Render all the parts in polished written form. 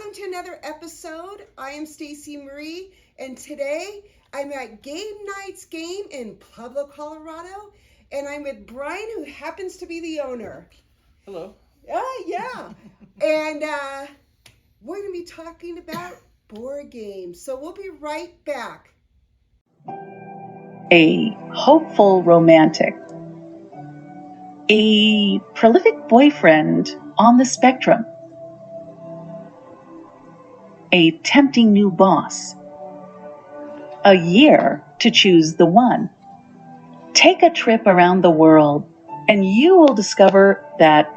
Welcome to another episode. I am Stacy Marie, and today I'm at Game Night's Game in Pueblo, Colorado, and I'm with Brian, who happens to be the owner. Hello. Yeah. And we're going to be talking about board games. So we'll be right back. A hopeful romantic, a prolific boyfriend on the spectrum, a tempting new boss, a year to choose the one. Take a trip around the world and you will discover that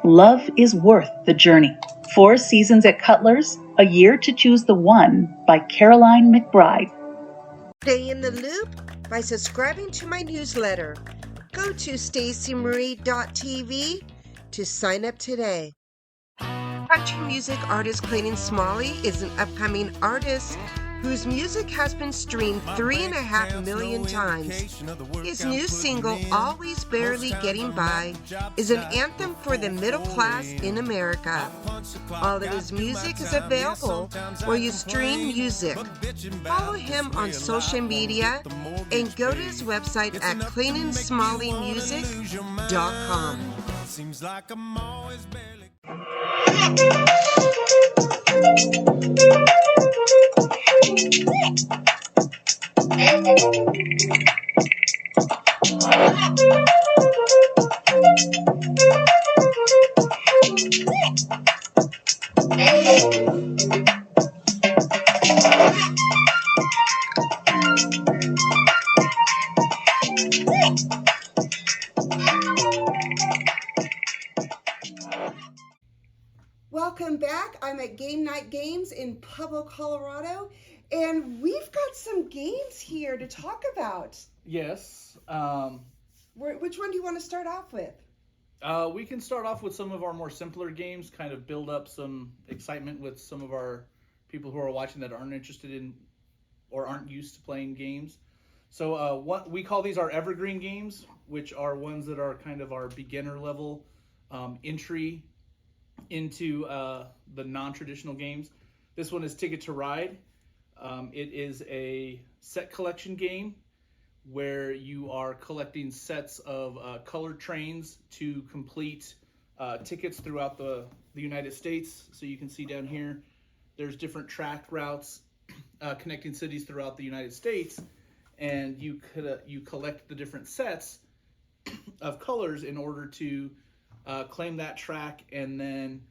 love is worth the journey. 4 seasons at Cutler's, A Year to Choose the One by Caroline McBride. Stay in the loop by subscribing to my newsletter. Go to stacymarie.tv to sign up today. Country music artist Clayton Smalley is an upcoming artist whose music has been streamed 3.5 million times. His new single, Always Barely Getting By, is an anthem for the middle class in America. All of his music is available where you stream music. Follow him on social media and go to his website at ClaytonSmalleyMusic.com. Seems like I'm always barely... Welcome back. I'm at Game Night Games in Pueblo, Colorado, and we've got some games here to talk about. Yes. Which one do you want to start off with? We can start off with some of our more simpler games, kind of build up some excitement with some of our people who are watching that aren't interested in or aren't used to playing games. So what we call these our evergreen games, which are ones that are kind of our beginner level entry into the non-traditional games. This one is Ticket to Ride. It is a set collection game where you are collecting sets of colored trains to complete tickets throughout the United States. So you can see down here, there's different track routes connecting cities throughout the United States, and you collect the different sets of colors in order to claim that track and then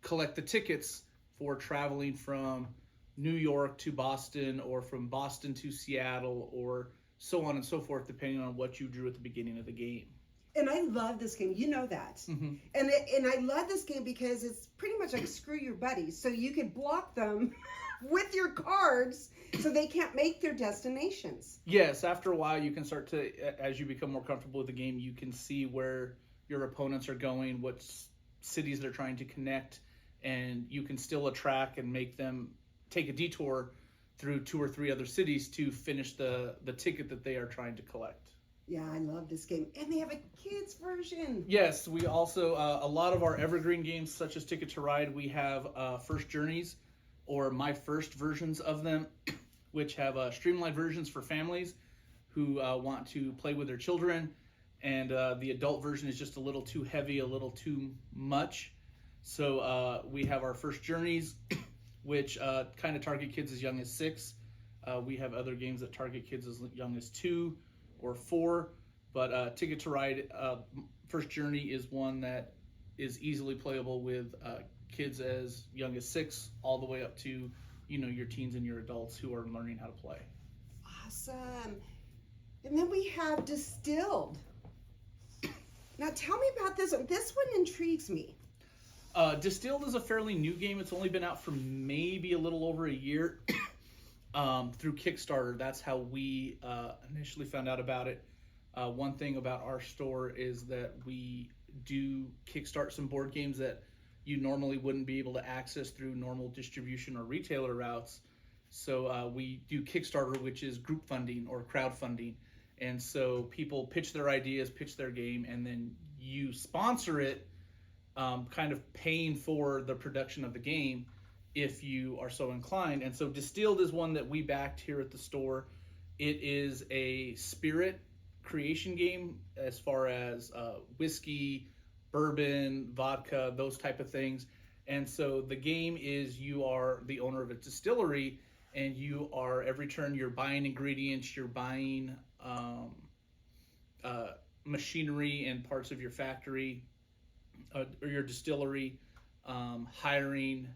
collect the tickets for traveling from New York to Boston or from Boston to Seattle or so on and so forth, depending on what you drew at the beginning of the game. And I love this game. You know that. Mm-hmm. And I love this game because it's pretty much like screw your buddies. So you could block them with your cards so they can't make their destinations. Yes, after a while you can start to, as you become more comfortable with the game, you can see where your opponents are going, what cities they're trying to connect, and you can still attract and make them take a detour through 2 or 3 other cities to finish the ticket that they are trying to collect. Yeah, I love this game. And they have a kids version. Yes, we also, a lot of our evergreen games, such as Ticket to Ride, we have First Journeys, or My First versions of them, which have streamlined versions for families who want to play with their children. And the adult version is just a little too heavy, a little too much. So we have our First Journeys, which kind of target kids as young as 6. We have other games that target kids as young as 2 or 4. But Ticket to Ride, First Journey is one that is easily playable with kids as young as 6 all the way up to, your teens and your adults who are learning how to play. Awesome. And then we have Distilled. Now tell me about this one. This one intrigues me. Distilled is a fairly new game. It's only been out for maybe a little over a year through Kickstarter. That's how we initially found out about it. One thing about our store is that we do kickstart some board games that you normally wouldn't be able to access through normal distribution or retailer routes. So we do Kickstarter, which is group funding or crowdfunding. And so people pitch their ideas, pitch their game, and then you sponsor it kind of paying for the production of the game if you are so inclined. And so Distilled is one that we backed here at the store. It is a spirit creation game as far as whiskey, bourbon, vodka, those type of things. And so the game is you are the owner of a distillery, and you are every turn you're buying ingredients, you're buying uh, machinery and parts of your factory or your distillery, hiring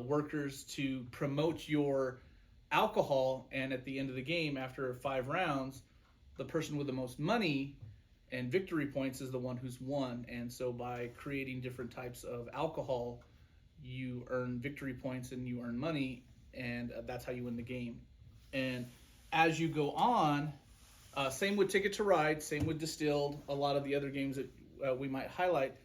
workers to promote your alcohol. And at the end of the game, after 5 rounds, the person with the most money and victory points is the one who's won. And so by creating different types of alcohol, you earn victory points and you earn money, and that's how you win the game. And as you go on, same with Ticket to Ride, same with Distilled, a lot of the other games that we might highlight.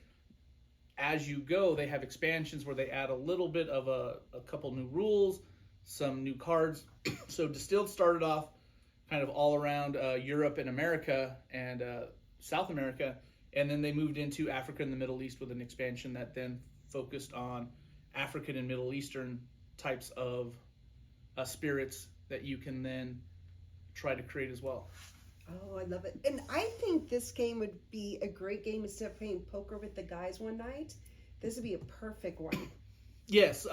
As you go, they have expansions where they add a little bit of a couple new rules, some new cards. So Distilled started off kind of all around Europe and America and South America, and then they moved into Africa and the Middle East with an expansion that then focused on African and Middle Eastern types of spirits that you can then try to create as well. Oh, I love it. And I think this game would be a great game instead of playing poker with the guys one night. This would be a perfect one. Yes.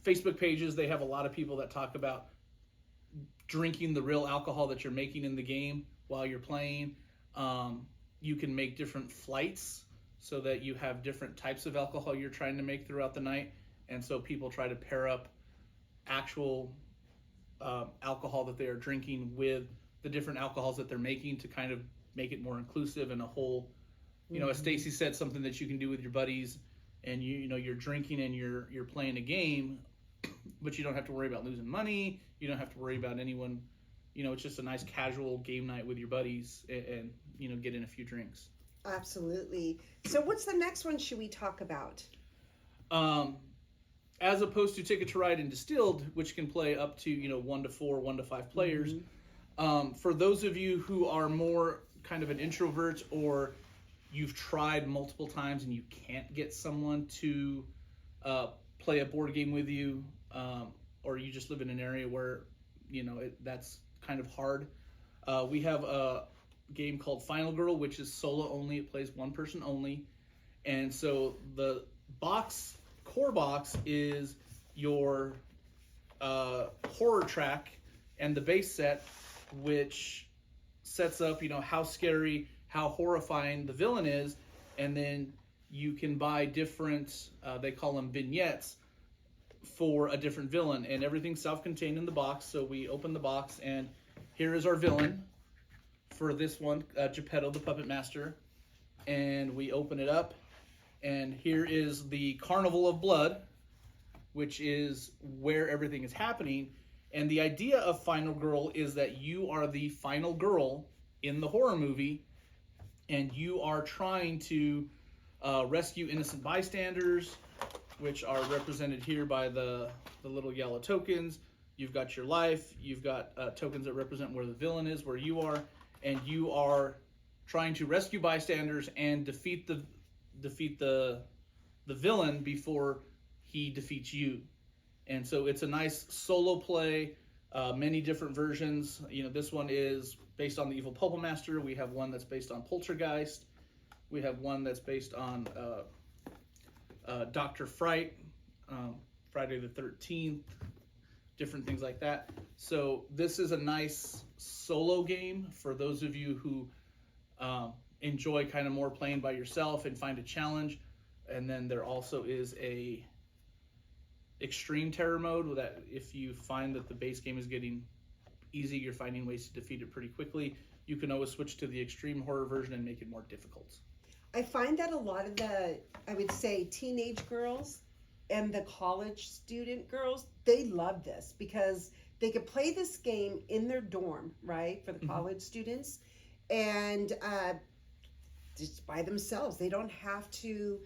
Facebook pages, they have a lot of people that talk about drinking the real alcohol that you're making in the game while you're playing. You can make different flights so that you have different types of alcohol you're trying to make throughout the night. And so people try to pair up actual alcohol that they are drinking with the different alcohols that they're making to kind of make it more inclusive and a whole, as Stacy said, something that you can do with your buddies, and you're drinking and you're playing a game, but you don't have to worry about losing money. You don't have to worry about anyone. It's just a nice casual game night with your buddies and get in a few drinks. Absolutely. So what's the next one should we talk about? As opposed to Ticket to Ride and Distilled, which can play up to 1 to 4, 1 to 5 players. For those of you who are more kind of an introvert, or you've tried multiple times and you can't get someone to play a board game with you, or you just live in an area where that's kind of hard, we have a game called Final Girl, which is solo only. It plays one person only. And so the core box is your horror track and the base set, which sets up how scary, how horrifying the villain is. And then you can buy different they call them vignettes for a different villain, and everything's self-contained in the box. So we open the box, and here is our villain for this one, Geppetto the Puppet Master. And we open it up, and here is the Carnival of Blood, which is where everything is happening. And the idea of Final Girl is that you are the final girl in the horror movie, and you are trying to rescue innocent bystanders, which are represented here by the little yellow tokens. You've got your life, you've got tokens that represent where the villain is, where you are, and you are trying to rescue bystanders and defeat the villain before he defeats you. And so it's a nice solo play, many different versions. This one is based on the Evil Puppet Master. We have one that's based on Poltergeist. We have one that's based on Dr. Fright, Friday the 13th, different things like that. So this is a nice solo game for those of you who enjoy kind of more playing by yourself and find a challenge. And then there also is a extreme terror mode that if you find that the base game is getting easy, you're finding ways to defeat it pretty quickly, you can always switch to the extreme horror version and make it more difficult. I find that a lot of I would say, teenage girls and the college student girls, they love this because they could play this game in their dorm, right, for the college students, and just by themselves. They don't have to,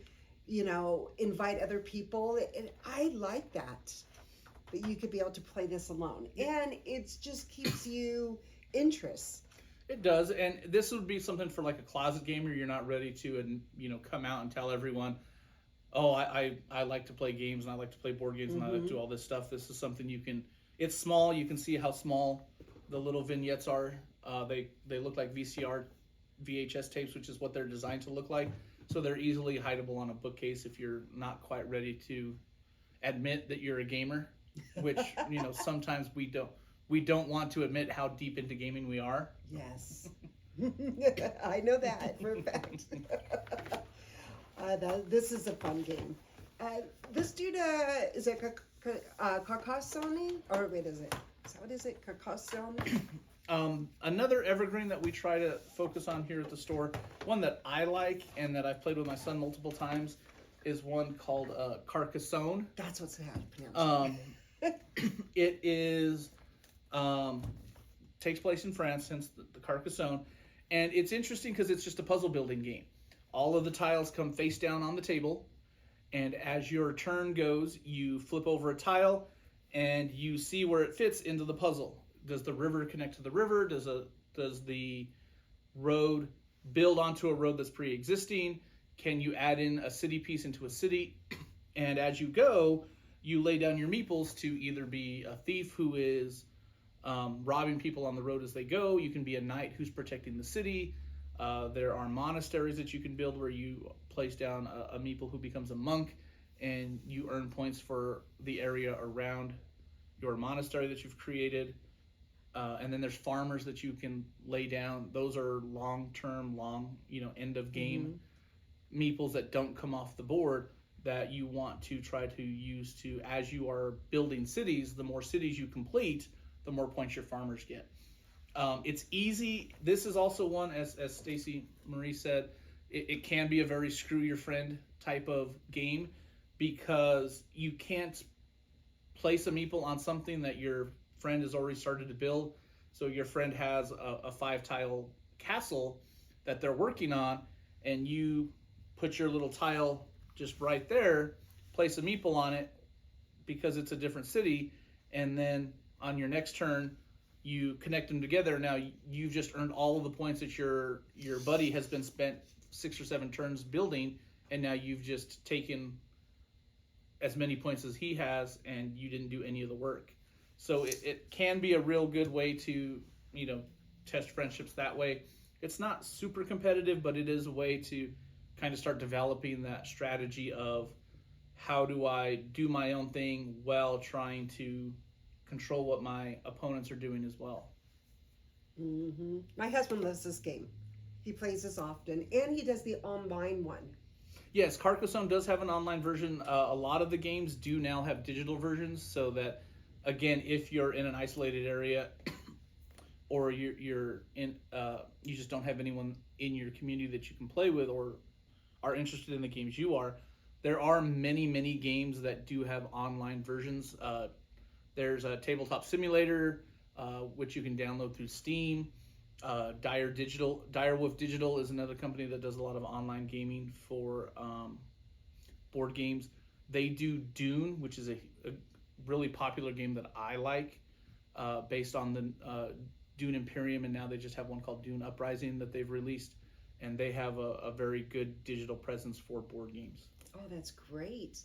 invite other people. And I like that you could be able to play this alone. And it just keeps you interest. It does, and this would be something for like a closet gamer. You're not ready to, and come out and tell everyone, oh, I like to play games and I like to play board games and I like to do all this stuff. This is something you can. It's small. You can see how small the little vignettes are. They look like VHS tapes, which is what they're designed to look like. So they're easily hideable on a bookcase if you're not quite ready to admit that you're a gamer, which sometimes we don't want to admit how deep into gaming we are. Yes. I know that for a fact. This is a fun game. This dude, is it Carcassonne? Or wait, is that what is it? Carcassonne? Another evergreen that we try to focus on here at the store, one that I like and that I've played with my son multiple times, is one called Carcassonne. That's what's how to pronounce it. It is takes place in France, hence the Carcassonne, and it's interesting because it's just a puzzle building game. All of the tiles come face down on the table, and as your turn goes, you flip over a tile, and you see where it fits into the puzzle. Does the river connect to the river? Does the road build onto a road that's pre-existing? Can you add in a city piece into a city? And as you go, you lay down your meeples to either be a thief who is robbing people on the road as they go. You can be a knight who's protecting the city. There are monasteries that you can build where you place down a meeple who becomes a monk, and you earn points for the area around your monastery that you've created. And then there's farmers that you can lay down. Those are long-term, end of game meeples that don't come off the board that you want to try to use to, as you are building cities, the more cities you complete, the more points your farmers get. It's easy. This is also one, as Stacy Marie said, it can be a very screw your friend type of game because you can't place a meeple on something that your friend has already started to build. So your friend has a 5-tile castle that they're working on, and you put your little tile just right there, place a meeple on it because it's a different city, and then on your next turn you connect them together. Now you've just earned all of the points that your buddy has been spent 6 or 7 turns building, and now you've just taken as many points as he has and you didn't do any of the work. So it can be a real good way to, test friendships that way. It's not super competitive, but it is a way to kind of start developing that strategy of how do I do my own thing while trying to control what my opponents are doing as well. My husband loves this game. He plays this often, and he does the online one. Yes, Carcassonne does have an online version. A lot of the games do now have digital versions, so that, again, if you're in an isolated area or you're in, you just don't have anyone in your community that you can play with or are interested in the games you are, there are many, many games that do have online versions. There's a Tabletop Simulator, which you can download through Steam. Direwolf Digital is another company that does a lot of online gaming for board games. They do Dune, which is a really popular game that I like, based on the Dune Imperium, and now they just have one called Dune Uprising that they've released, and they have a very good digital presence for board games. Oh, that's great.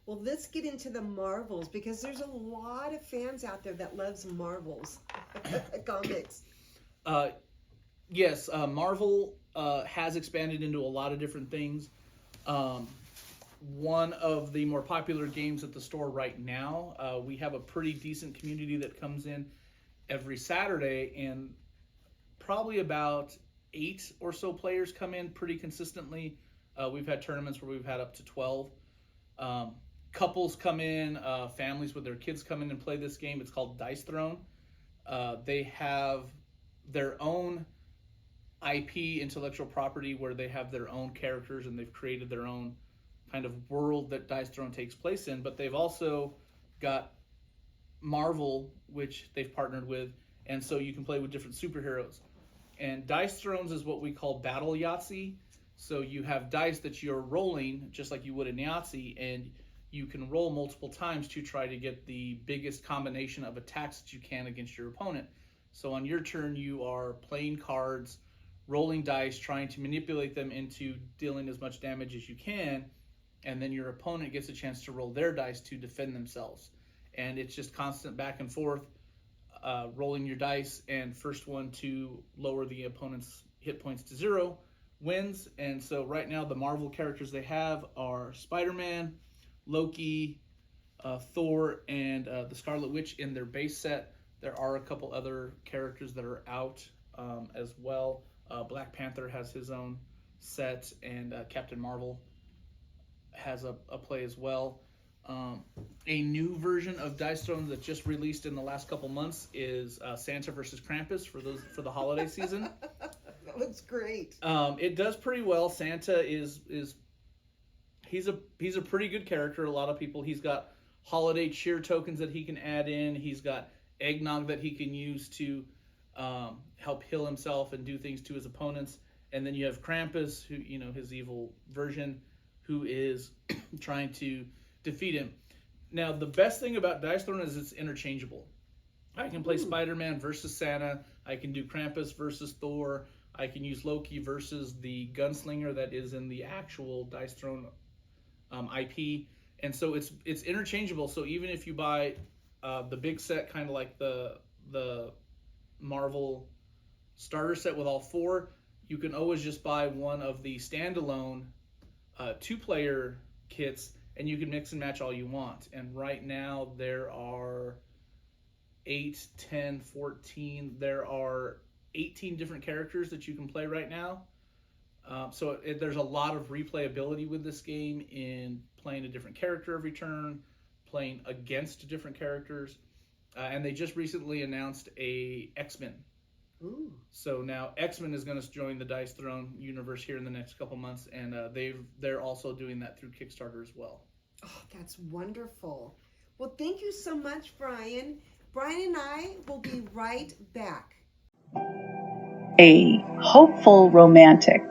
Well, let's get into the Marvels, because there's a lot of fans out there that loves Marvels comics. Yes, Marvel has expanded into a lot of different things. One of the more popular games at the store right now, we have a pretty decent community that comes in every Saturday, and probably about 8 or so players come in pretty consistently. We've had tournaments where we've had up to 12. Couples come in, families with their kids come in and play this game. It's called Dice Throne. They have their own IP, intellectual property, where they have their own characters and they've created their own kind of world that Dice Throne takes place in. But they've also got Marvel, which they've partnered with, and so you can play with different superheroes. And Dice Thrones is what we call Battle Yahtzee. So you have dice that you're rolling just like you would in Yahtzee, and you can roll multiple times to try to get the biggest combination of attacks that you can against your opponent. So on your turn, you are playing cards, rolling dice, trying to manipulate them into dealing as much damage as you can, and then your opponent gets a chance to roll their dice to defend themselves. And it's just constant back and forth, rolling your dice, and first one to lower the opponent's hit points to 0 wins. And so right now the Marvel characters they have are Spider-Man, Loki, Thor, and the Scarlet Witch in their base set. There are a couple other characters that are out as well. Black Panther has his own set, and Captain Marvel has a play as well. A new version of Dice Throne that just released in the last couple months is Santa versus Krampus for the holiday season. That looks great. It does pretty well. Santa is he's a pretty good character. A lot of people. He's got holiday cheer tokens that he can add in. He's got eggnog that he can use to help heal himself and do things to his opponents. And then you have Krampus, who his evil version, who is trying to defeat him. Now, the best thing about Dice Throne is it's interchangeable. I can play Spider-Man versus Santa. I can do Krampus versus Thor. I can use Loki versus the gunslinger that is in the actual Dice Throne IP. And so it's interchangeable. So even if you buy the big set, kind of like the Marvel starter set with all 4, you can always just buy one of the standalone 2-player kits, and you can mix and match all you want. And right now there are 8, 10, 14. There are 18 different characters that you can play right now. So there's a lot of replayability with this game in playing a different character every turn, playing against different characters. And they just recently announced a X-Men. Ooh. So now X-Men is going to join the Dice Throne universe here in the next couple months, and they're also doing that through Kickstarter as well. Oh, that's wonderful. Well, thank you so much, Brian. Brian and I will be right back. A hopeful romantic.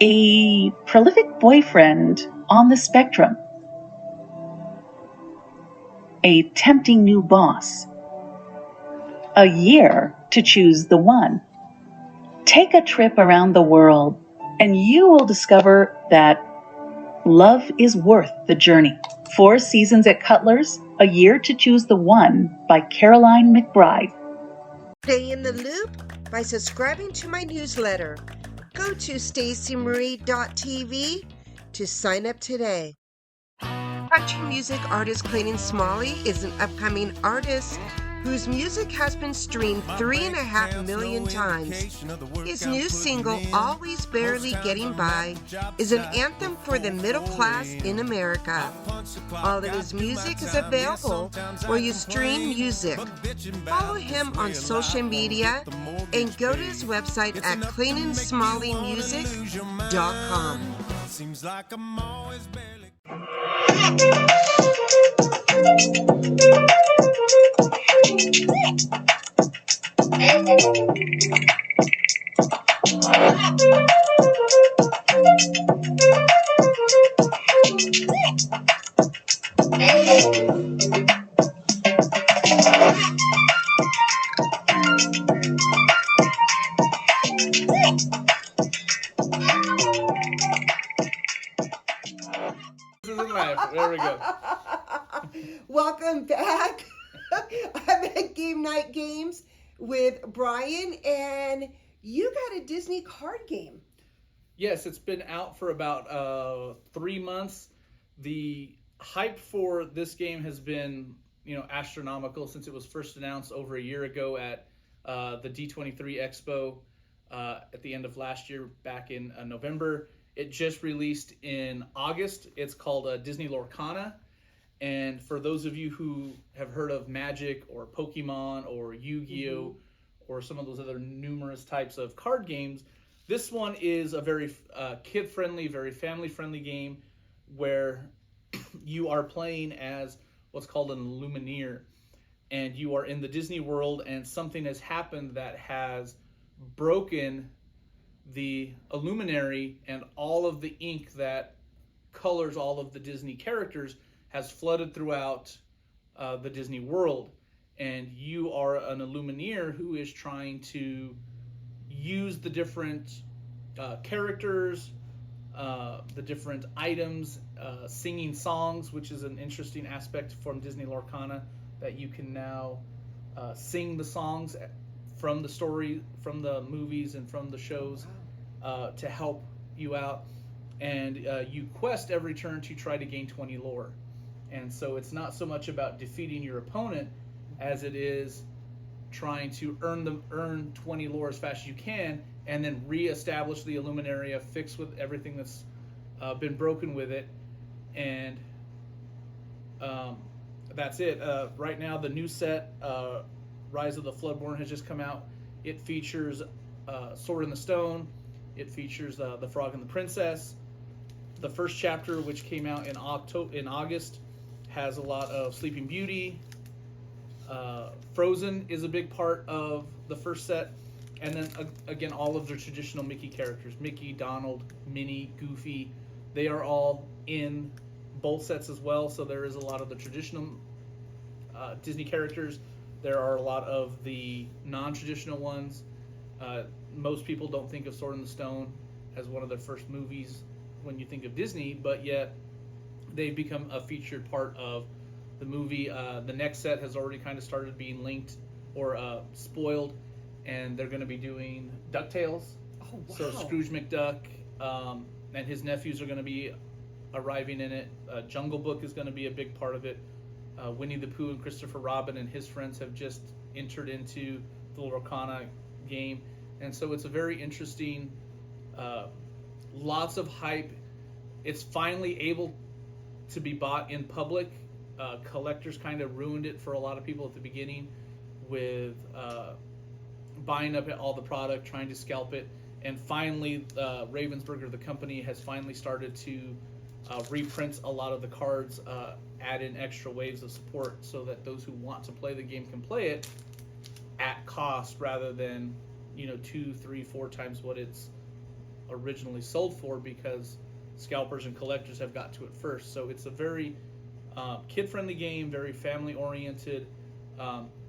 A prolific boyfriend on the spectrum. A tempting new boss. A year to choose the one. Take a trip around the world, and you will discover that love is worth the journey. 4 seasons at Cutler's, A Year to Choose the One by Caroline McBride. Stay in the loop by subscribing to my newsletter. Go to stacymarie.tv to sign up today. Country music artist Clayton Smalley is an upcoming artist whose music has been streamed 3.5 million times. His new single, Always Barely Getting By, is an anthem for the middle class in America. All of his music is available where you stream music. Follow him on social media and go to his website at ClaytonSmalleyMusic.com. Seems like I'm always barely... There we go. Welcome back. I'm at Game Night Games with Brian, and you got a Disney card game. Yes, it's been out for about 3 months. The hype for this game has been, astronomical since it was first announced over a year ago at the D23 Expo at the end of last year, back in November. It just released in August. It's called Disney Lorcana. And for those of you who have heard of Magic or Pokemon or Yu-Gi-Oh! Or some of those other numerous types of card games, this one is a very kid-friendly, very family-friendly game where you are playing as what's called an Illumineer. And you are in the Disney world, and something has happened that has broken the Illuminary, and all of the ink that colors all of the Disney characters has flooded throughout the Disney world. and you are an Illumineer who is trying to use the different characters, the different items, singing songs, which is an interesting aspect from Disney Lorcana, that you can now sing the songs from the story, from the movies, and from the shows to help you out. And you quest every turn to try to gain 20 lore. And so it's not so much about defeating your opponent as it is trying to earn 20 lore as fast as you can, and then reestablish the Illuminaria, fix with everything that's been broken with it, and that's it. Right now, the new set, Rise of the Floodborn, has just come out. It features Sword in the Stone. It features the Frog and the Princess. The first chapter, which came out in August, has a lot of Sleeping Beauty. Frozen is a big part of the first set, and then again all of the traditional Mickey characters: Mickey, Donald, Minnie, Goofy. They are all in both sets as well. So there is a lot of the traditional Disney characters. There are a lot of the non-traditional ones. Most people don't think of Sword in the Stone as one of their first movies when you think of Disney, but yet they've become a featured part of the movie. The next set has already kind of started being linked or spoiled, and they're going to be doing DuckTales. Oh, wow. So Scrooge McDuck and his nephews are going to be arriving in it. Jungle Book is going to be a big part of it. Winnie the Pooh and Christopher Robin and his friends have just entered into the Lorcana game, and so it's a very interesting, lots of hype. It's finally able to be bought in public. Collectors kind of ruined it for a lot of people at the beginning with buying up all the product, trying to scalp it, and finally Ravensburger, the company, has finally started to reprint a lot of the cards, add in extra waves of support so that those who want to play the game can play it at cost rather than 2, 3, 4 times what it's originally sold for, because scalpers and collectors have got to it first. So it's a very kid-friendly game, very family-oriented.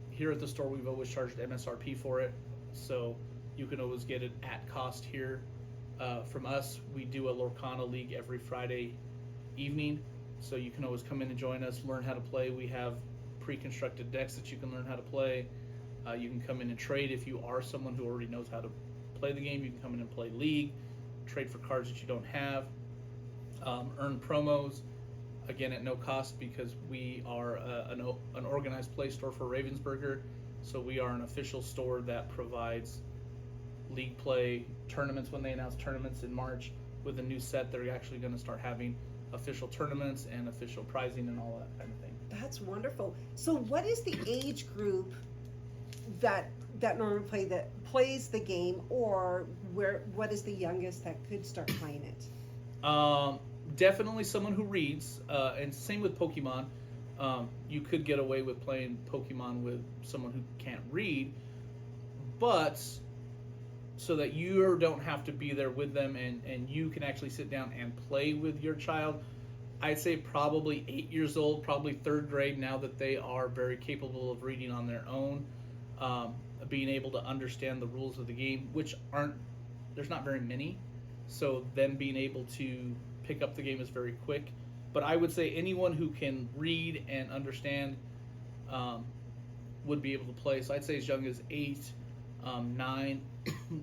Here at the store, we've always charged MSRP for it, so you can always get it at cost here. From us, we do a Lorcana League every Friday evening, so you can always come in and join us, learn how to play. We have pre-constructed decks that you can learn how to play. You can come in and trade if you are someone who already knows how to play the game. You can come in and play League, trade for cards that you don't have, earn promos, again at no cost, because we are an organized play store for Ravensburger. So we are an official store that provides League play tournaments. When they announce tournaments in March with a new set, they're actually going to start having official tournaments and official prizing and all that kind of thing. That's wonderful. So what is the age group that normally plays the game, or what is the youngest that could start playing it? Definitely someone who reads, and same with Pokemon. You could get away with playing Pokemon with someone who can't read, but so that you don't have to be there with them and you can actually sit down and play with your child, I'd say probably 8 years old, probably third grade, now that they are very capable of reading on their own, being able to understand the rules of the game, which there's not very many, so them being able to pick up the game is very quick. But I would say anyone who can read and understand would be able to play. So I'd say as young as 8, 9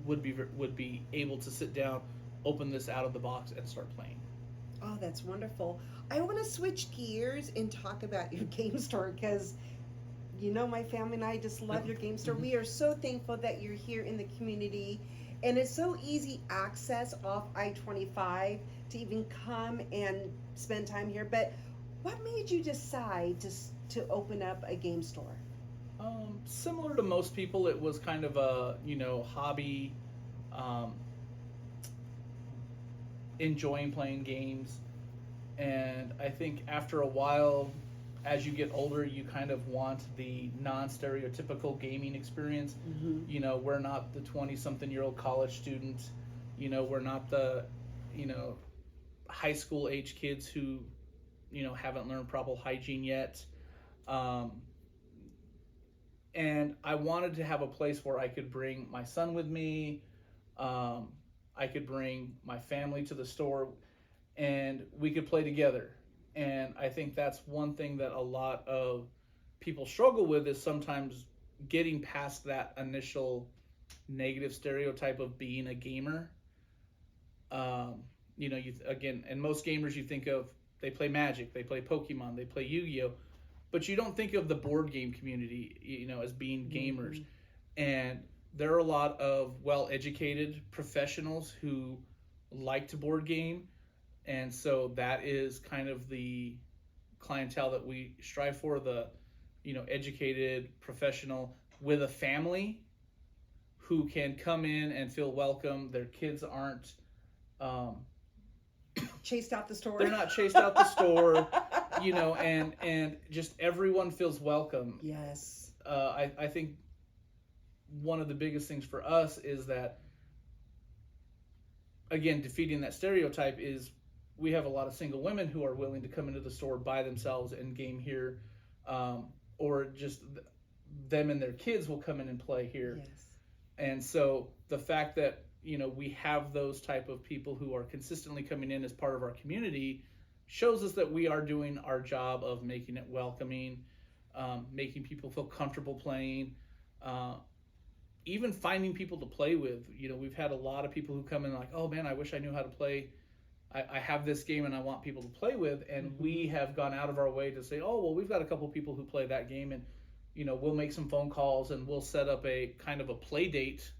would be able to sit down, open this out of the box, and start playing. Oh, that's wonderful. I want to switch gears and talk about your game store, because my family and I just love your game store. We are so thankful that you're here in the community, and it's so easy access off I-25 to even come and spend time here. But what made you decide to open up a game store? Similar to most people, it was kind of a hobby, enjoying playing games, and I think after a while, as you get older, you kind of want the non-stereotypical gaming experience. Mm-hmm. We're not the 20-something-year-old college student. We're not the high school age kids who haven't learned proper hygiene yet. And I wanted to have a place where I could bring my son with me. I could bring my family to the store, and we could play together. And I think that's one thing that a lot of people struggle with, is sometimes getting past that initial negative stereotype of being a gamer. Um, again, and most gamers, you think of, they play Magic, they play Pokemon, they play Yu-Gi-Oh, but you don't think of the board game community, as being gamers. Mm-hmm. And there are a lot of well-educated professionals who like to board game, and so that is kind of the clientele that we strive for, the educated professional with a family who can come in and feel welcome. Their kids aren't chased out the store. They're not chased out the store, and just everyone feels welcome. Yes. I think one of the biggest things for us is that, again, defeating that stereotype is, we have a lot of single women who are willing to come into the store by themselves and game here, or just them and their kids will come in and play here. Yes. And so the fact that we have those type of people who are consistently coming in as part of our community shows us that we are doing our job of making it welcoming, making people feel comfortable playing, even finding people to play with. We've had a lot of people who come in like, oh man, I wish I knew how to play. I have this game and I want people to play with, and mm-hmm. we have gone out of our way to say, oh, well, we've got a couple people who play that game, and we'll make some phone calls and we'll set up a kind of a play date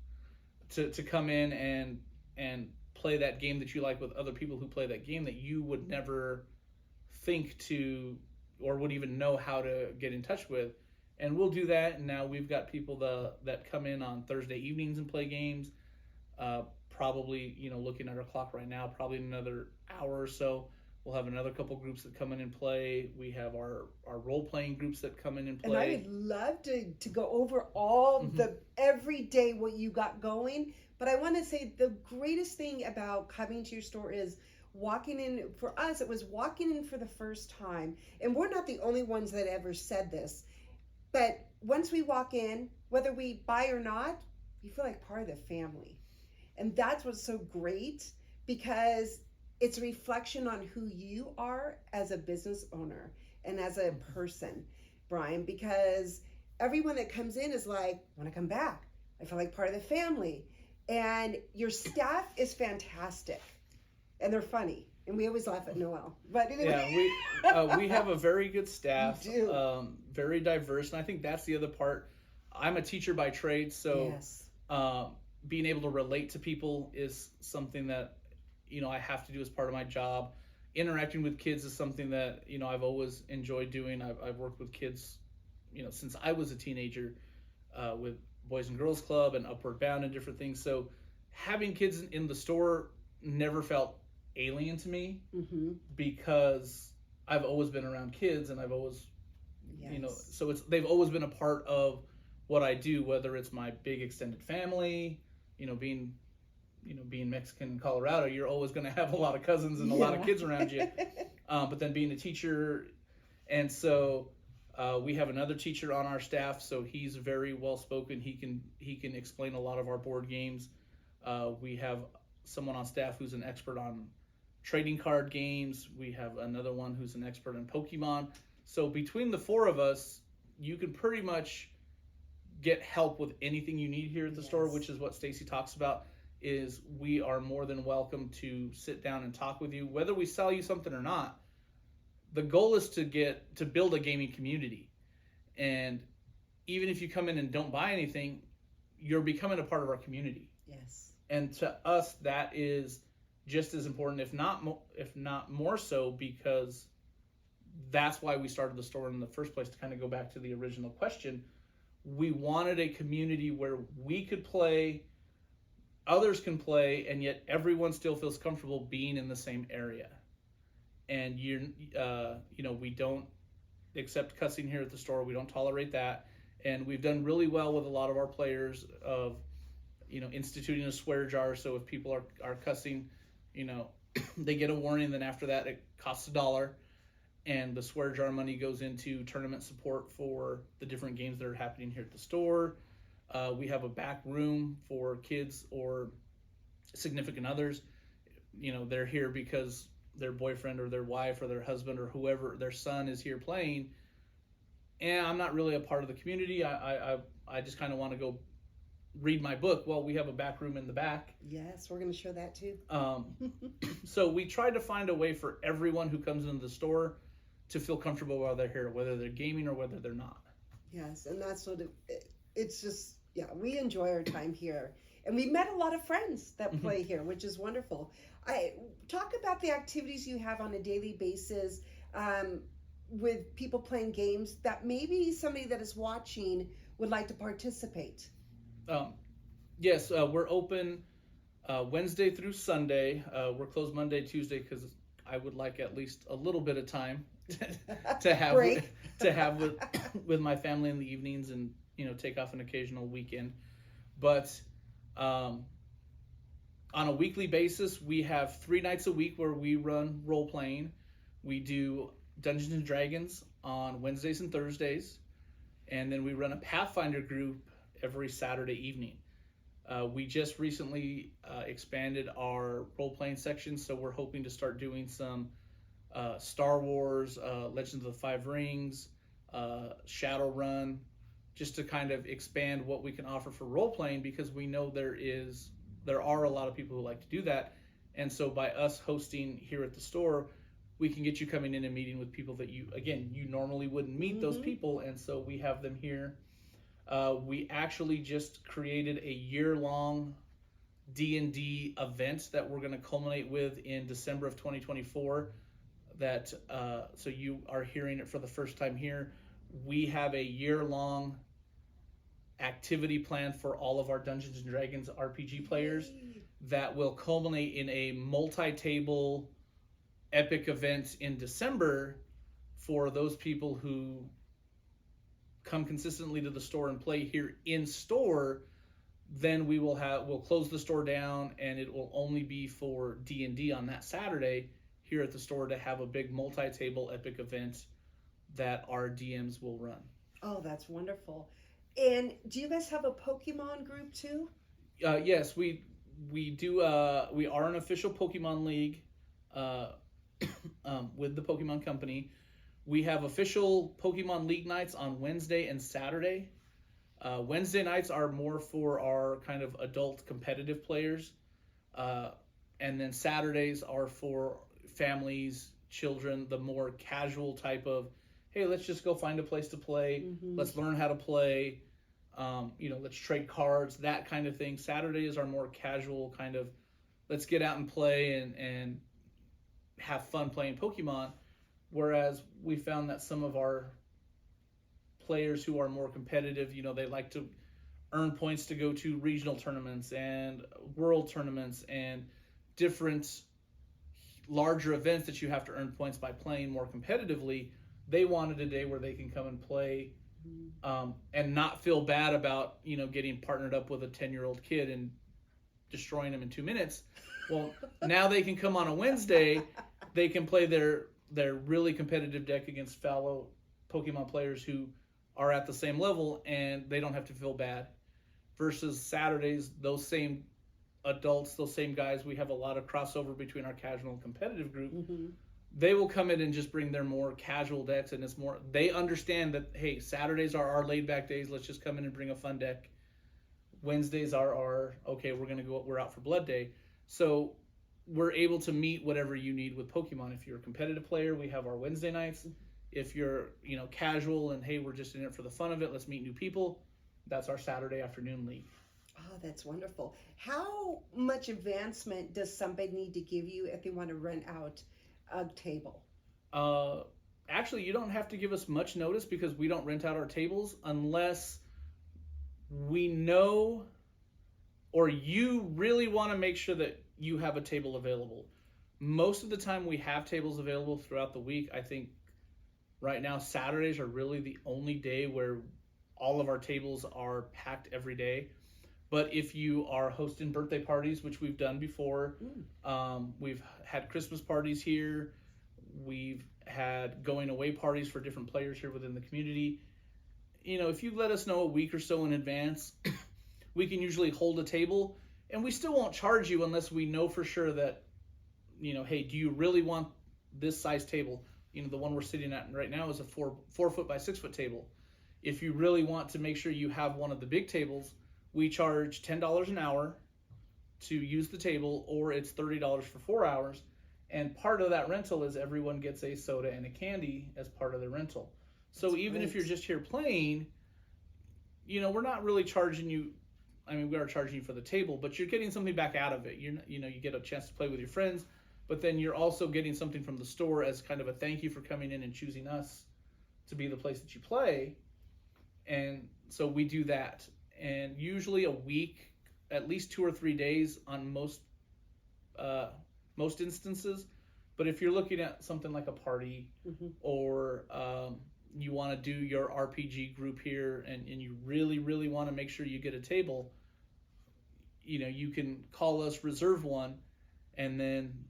to come in and play that game that you like with other people who play that game that you would never think to, or would even know how to get in touch with. And we'll do that. And now we've got people that come in on Thursday evenings and play games. Probably, looking at our clock right now, probably in another hour or so, we'll have another couple groups that come in and play. We have our role-playing groups that come in and play. And I would love to go over all mm-hmm. the everyday what you got going. But I want to say the greatest thing about coming to your store is walking in. For us, it was walking in for the first time. And we're not the only ones that ever said this. But once we walk in, whether we buy or not, you feel like part of the family. And that's what's so great, because it's a reflection on who you are as a business owner and as a person, Brian, because everyone that comes in is like, I want to come back. I feel like part of the family. And your staff is fantastic. And they're funny. And we always laugh at Noel. But anyway. Yeah, we have a very good staff. You do. Very diverse. And I think that's the other part. I'm a teacher by trade, so yes. Being able to relate to people is something that I have to do as part of my job. Interacting with kids is something that I've always enjoyed doing. I've worked with kids since I was a teenager, with Boys and Girls Club and Upward Bound and different things. So having kids in the store never felt alien to me, mm-hmm. because I've always been around kids, and I've always yes. So they've always been a part of what I do, whether it's my big extended family, being Mexican in Colorado, you're always going to have a lot of cousins and a lot of kids around you. But then being a teacher, and so we have another teacher on our staff, so he's very well spoken. He can explain a lot of our board games. We have someone on staff who's an expert on trading card games. We have another one who's an expert in Pokemon. So between the four of us, you can pretty much get help with anything you need here at the yes. store, which is what Stacy talks about, is we are more than welcome to sit down and talk with you, whether we sell you something or not. The goal is to build a gaming community. And even if you come in and don't buy anything, you're becoming a part of our community. Yes. And to us, that is just as important, if not more so, because that's why we started the store in the first place, to kind of go back to the original question. We wanted a community where we could play, others can play, and yet everyone still feels comfortable being in the same area. And we don't accept cussing here at the store. We don't tolerate that. And we've done really well with a lot of our players of, instituting a swear jar. So if people are cussing, they get a warning. Then after that, it costs $1. and the swear jar money goes into tournament support for the different games that are happening here at the store. We have a back room for kids or significant others. They're here because their boyfriend or their wife or their husband or whoever, their son is here playing, and I'm not really a part of the community. I just kind of want to go read my book. Well, we have a back room in the back. Yes, we're going to show that too. So we tried to find a way for everyone who comes into the store to feel comfortable while they're here, whether they're gaming or whether they're not. Yes, and that's what it's just, yeah, we enjoy our time here. And we met a lot of friends that play here, which is wonderful. I talk about the activities you have on a daily basis with people playing games that maybe somebody that is watching would like to participate. Yes, we're open Wednesday through Sunday. We're closed Monday, Tuesday because I would like at least a little bit of time to have with my family in the evenings, and take off an occasional weekend. But on a weekly basis, we have 3 nights a week where we run role playing. We do Dungeons and Dragons on Wednesdays and Thursdays, and then we run a Pathfinder group every Saturday evening. We just recently expanded our role-playing section, so we're hoping to start doing some Star Wars, Legends of the Five Rings, Shadowrun, just to kind of expand what we can offer for role-playing, because we know there are a lot of people who like to do that. And so by us hosting here at the store, we can get you coming in and meeting with people that you normally wouldn't meet those people, and so we have them here. We actually just created a year-long D&D event that we're going to culminate with in December of 2024. So you are hearing it for the first time here. We have a year-long activity plan for all of our Dungeons and Dragons RPG players that will culminate in a multi-table epic event in December for those people who come consistently to the store and play here in store. Then we'll close the store down, and it will only be for D&D on that Saturday here at the store to have a big multi-table epic event that our DMs will run. Oh, that's wonderful. And do you guys have a Pokemon group too? Yes, we do. We are an official Pokemon league with the Pokemon Company. We have official Pokemon League nights on Wednesday and Saturday. Wednesday nights are more for our kind of adult competitive players. And then Saturdays are for families, children, the more casual type of, hey, let's just go find a place to play. Let's learn how to play. Let's trade cards, that kind of thing. Saturdays are more casual kind of, let's get out and play and have fun playing Pokemon. Whereas we found that some of our players who are more competitive, they like to earn points to go to regional tournaments and world tournaments and different larger events that you have to earn points by playing more competitively. They wanted a day where they can come and play and not feel bad about, getting partnered up with a 10-year-old kid and destroying him in 2 minutes. Well, now they can come on a Wednesday, they can play their really competitive deck against fellow Pokemon players who are at the same level, and they don't have to feel bad. Versus Saturdays, those same adults, those same guys, we have a lot of crossover between our casual and competitive group. They will come in and just bring their more casual decks, and it's more, they understand that, hey, Saturdays are our laid back days, let's just come in and bring a fun deck. Wednesdays are our, okay, we're out for Blood Day. So we're able to meet whatever you need with Pokemon. If you're a competitive player, we have our Wednesday nights. If you're, casual and, hey, we're just in it for the fun of it, let's meet new people, that's our Saturday afternoon league. Oh, that's wonderful. How much advancement does somebody need to give you if they want to rent out a table? Actually, you don't have to give us much notice, because we don't rent out our tables unless we know, or you really want to make sure that you have a table available. Most of the time we have tables available throughout the week. I think right now Saturdays are really the only day where all of our tables are packed every day. But if you are hosting birthday parties, which we've done before, we've had Christmas parties here, We've had going away parties for different players here within the community. If you let us know a week or so in advance, we can usually hold a table, and we still won't charge you unless we know for sure that, hey, do you really want this size table? The one we're sitting at right now is a 4-foot by 6-foot table. If you really want to make sure you have one of the big tables, we charge $10 an hour to use the table, or it's $30 for 4 hours. And part of that rental is everyone gets a soda and a candy as part of the rental. So That's even great. if you're just here playing, we're not really charging you. I mean, we are charging you for the table, but you're getting something back out of it. You get a chance to play with your friends, but then you're also getting something from the store as kind of a thank you for coming in and choosing us to be the place that you play. And so we do that. And usually a week, at least 2 or 3 days on most instances. But if you're looking at something like a party, or you want to do your RPG group here, and you really, really want to make sure you get a table, you can call us, reserve one, and then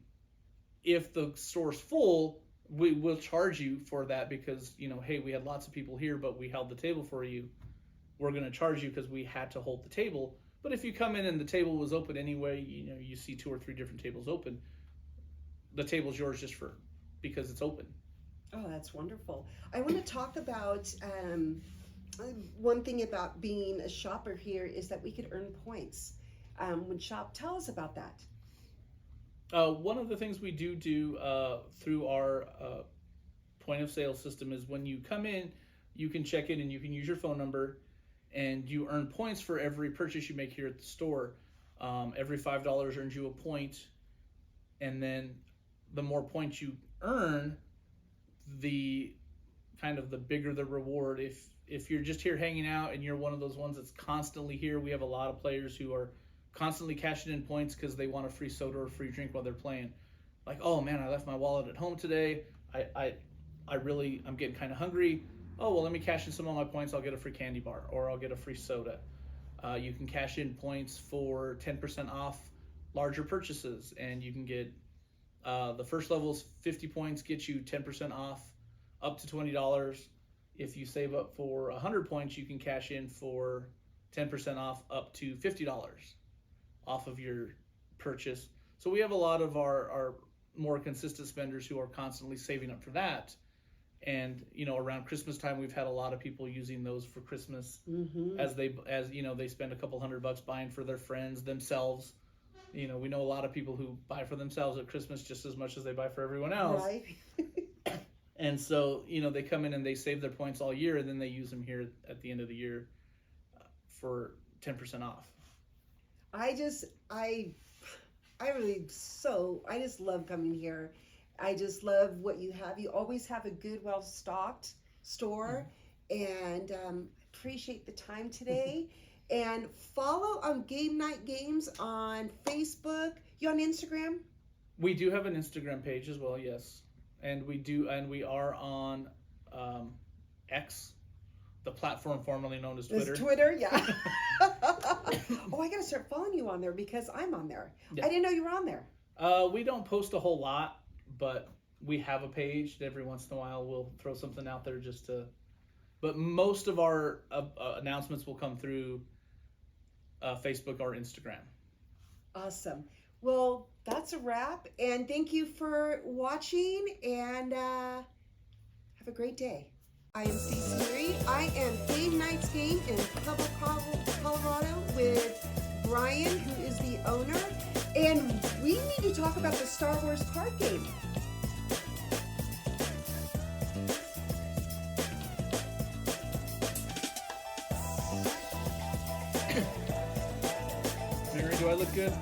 if the store's full, we will charge you for that because, hey, we had lots of people here, but we held the table for you. We're going to charge you because we had to hold the table. But if you come in and the table was open anyway, you see 2 or 3 different tables open, the table's yours just because it's open. Oh, that's wonderful. I want to talk about one thing about being a shopper here is that we could earn points. Tell us about that. One of the things we do through our point of sale system is when you come in, you can check in and you can use your phone number, and you earn points for every purchase you make here at the store. Every $5 earns you a point, and then the more points you earn, the bigger the reward. If you're just here hanging out and you're one of those ones that's constantly here, we have a lot of players who are constantly cashing in points because they want a free soda or a free drink while they're playing. Like, oh man, I left my wallet at home today. I'm getting kind of hungry. Oh, well, let me cash in some of my points. I'll get a free candy bar, or I'll get a free soda. You can cash in points for 10% off larger purchases, and you can get the first level's 50 points gets you 10% off up to $20. If you save up for 100 points, you can cash in for 10% off up to $50 off of your purchase. So we have a lot of our more consistent spenders who are constantly saving up for that. And around Christmas time, we've had a lot of people using those for Christmas, as they spend a couple $100 buying for their friends, themselves. We know a lot of people who buy for themselves at Christmas just as much as they buy for everyone else. Right. And so they come in and they save their points all year, and then they use them here at the end of the year for 10% off. I just love coming here. I just love what you have. You always have a good, well-stocked store, and appreciate the time today. And follow on Game Night Games on Facebook. You on Instagram? We do have an Instagram page as well, yes. And we are on X, the platform formerly known as Twitter. It's Twitter, yeah. Oh, I gotta start following you on there because I'm on there. Yeah. I didn't know you were on there. We don't post a whole lot, but we have a page. Every once in a while we'll throw something out there but most of our announcements will come through Facebook or Instagram. Awesome. Well, that's a wrap, and thank you for watching, and have a great day. I am Stacey Marie. I am Game Night's Game in Pueblo, Colorado with Brian, who is the owner, and we need to talk about the Star Wars card game. Mary, do I look good?